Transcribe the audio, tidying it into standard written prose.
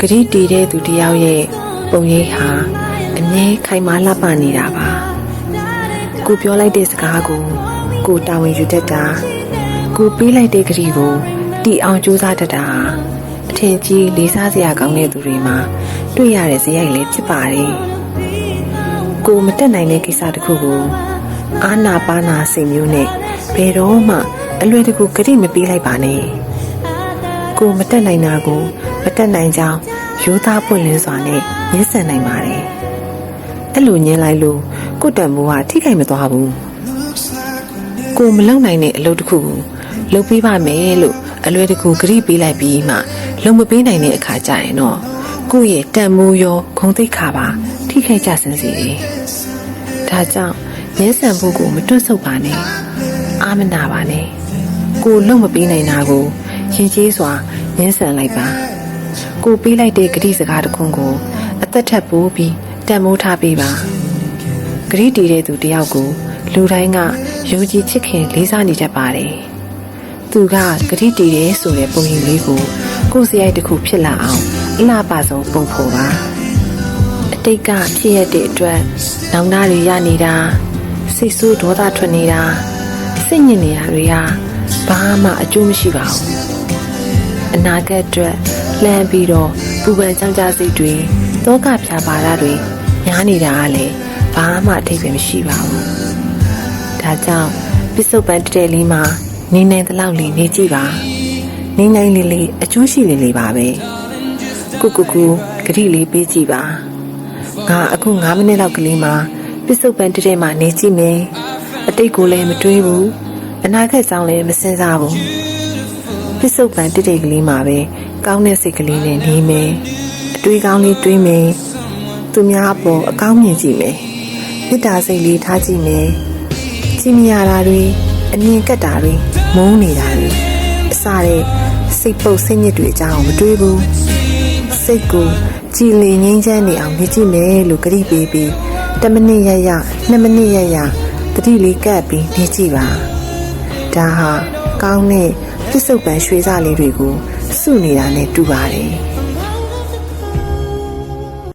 ဂရိတီတဲ့သူတယောက်ရဲ့ပုံရိပ်ဟာအမြဲခိုင်မာလှပနေတာပါကိုပြောလိုက်တဲ့စကားကိုတာဝန်ယူတတ်တာကိုပေးလိုက်တဲ့ဂရိကိုတီအောင်ကြိုးစားတတ်တာအထင်ကြီးလေးစားစရာကောင်းတဲ့သူတွေမှာတွေ့ရတဲ့ဇယိုက်လေးဖြစ်ပါတယ်ကိုမတက်နိုင်တဲ့ကိစ္စတစ်ခုကိုအာနာပါနာစိတ်မျိုးနဲ့ဘယ်တော့မှအလွယ်တကူဂရိမပေးလိုက်ပါနဲ့ကိုမတက်နိုင်တာကိုမတက်နိုင်ကြောင်းရိုးသားပွင့်လင်းစွာနဲ့ညှင်းဆန်နိုင်ပါတယ်အဲ့လိုညင်းလိုက်လို့ကိုတံမိုးကထိခိုက်မသွားဘူးကိုမလုံနိုင်တဲ့အလုပ်တစ်ခုကိုလုပ်ပေးပါမယ်လို့အလွယ်တကူဂရိပေးလိုက်ပြီးမှလုံမပေးနိုင်တဲ့အခါကျရင်တော့ကိုရဲ့တံမိုးရောဂုဏ်သိက္ခာပါထိခိုက်ကြဆင်းစေတယ်ဒါကြောင့်ညှင်းဆန်ဖို့ကိုမတွန့်ဆုတ်ပါနဲ့အာမနာပါနဲ့ကိုလုံမပေးနိုင်တာကိုရင်ကျေးစွာညှင်းဆန်လိုက်ပါကိုပေးလိုက်တဲ့ဂရိစကားတစ်ခုကိုအသက်ထက်ပိုးပြီးတန်မိုးထားပေးပါဂရိတီတဲ့သူတယောက်ကိုလူတိုင်းကယုံကြည်ချစ်ခင်လေးစားနေတတ်ပါတယ်သူကဂရိတီတဲ့ဆိုတဲ့ပုံရိပ်လေးကိုစရိုက်တစ်ခုဖြစ်လာအောင်အလှပဆုံးပုံဖော်ပါအတိတ်ကဖြစ်ရတဲ့အတွက်နောင်နာတွေရနေတာစိတ်ဆိုးဒေါသထွက်နေတာစိတ်ညစ်နေတာတွေကဘာမှအကျိုးမရှိပါဘူးအနာဂတ်အတွက်လှမ်းပြီးတော့ပူပန်ကြောင်ကြစိတ်တွေတောကဖြာပါတာတွေများနေတာကလည်းဘာမှအထိပ္ပယ်မရှိပါဘူးဒါကြောင့်ပစ္စုပန်တဲ့လေးမှာနေနိုင်တဲ့လောက်လေးနေကြည့်ပါနေနိုင်လေးလေးအကျိုးရှိလေးလေးပါပဲကိုဂရိလေးပေးကြည့်ပါငါအခု9မိနစ်လောက်ကလေးမှာပစ္စုပန်တဲ့မှာနေကြည့်မယ်အတိတ်ကိုလည်းမတွေးဘူးအနာဂတ်ကြောင်းလည်းမစင်စားဘူးပစ္စုပန်တဲ့ကလေးမှာပဲကောင်းတဲ့စိတ်ကလေးနဲ့နေမယ်အတွေးကောင်းလေးတွေးမယ်သူများအပေါ်အကောင်းမြင်ကြည့်မယ်မေတ္တာစိတ်လေးထားကြည့်မယ်ကြည်မြရတာတွေအမြင်ကက်တာတွေမုန်းနေတာတွေအစတဲ့စိတ်ပုတ်စိတ်ညစ်တွေအကြောင်းမတွေးဘူးစိတ်ကိုကြည်လင်ငြိမ်းချမ်းနေအောင်နေကြည့်မယ်လို့ဂရိပေးပြီး10မိနစ်ရ2မိနစ်ရတတိလေးကပ်ပြီးနေကြည့်ပါဒါဟာကောင်းတဲ့ပစ္စုပန်ရွှေစလေးတွေကိုစုနေတာနဲ့တူပါတယ်